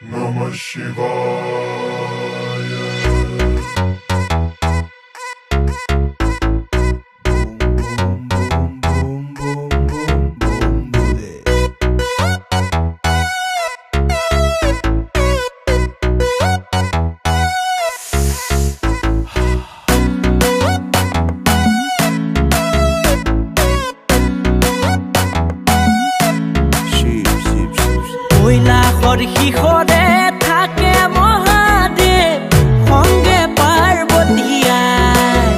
Namah Shivaya. শিখরে থাকে মহাদেব সঙ্গে পার্বতীয়াই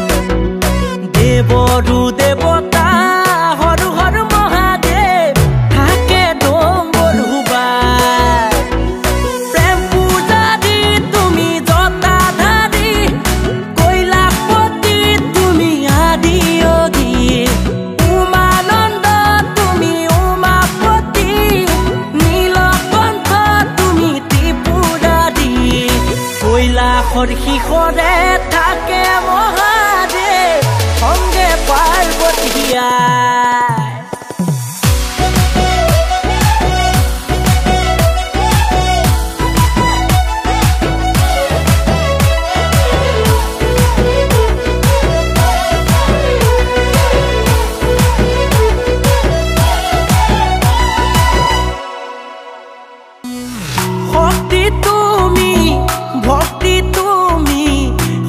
দেবরু দেবতা হর হর মহাদেব থাকে ডম্বরুবাই প্রেম পূজারি তুমি জটাধারী কৈলাসপতি তুমি আদি যোগী উমানন্দ তুমি উমাপতি কৈলাসৰ শিখৰে থাকে মহাদেৱ সঙ্গে পাৰ্বতীয়াই শক্তি তুমি ভক্তি তুমি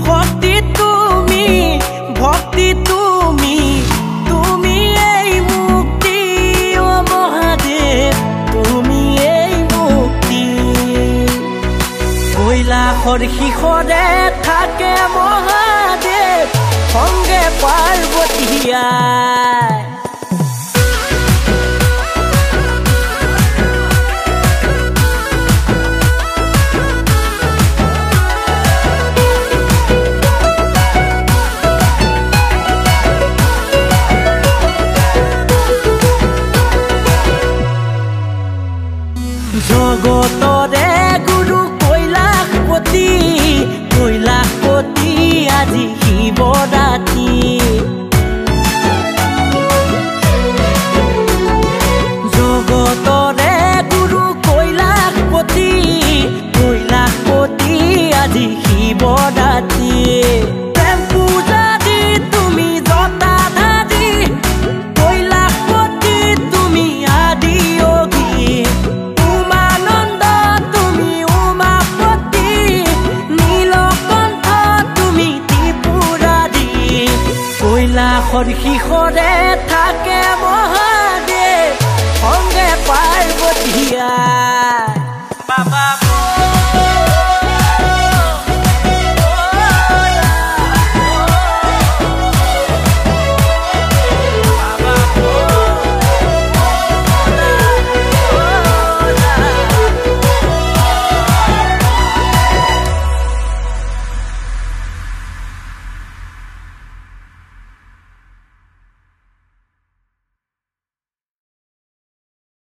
শক্তি তুমি ভক্তি তুমি তুমি এই মুক্তি ও মহাদেৱ তুমি এই মুক্তি কৈলাসৰ শিখৰে থাকে মহাদেৱ সঙ্গে পাৰ্বতীয়াই জগতৰে গুৰু কৈলাসপতি কৈলাসপতি আজি শিৱৰাত্ৰি জগতৰে গুৰু কৈলাসপতি কৈলাসপতি আজি শিৱৰাত্ৰি প্ৰেম পূজাৰী তুমি জটাধাৰী কৈলাসপতি তুমি আদি যোগী কৈলাসৰ শিখৰে থাকে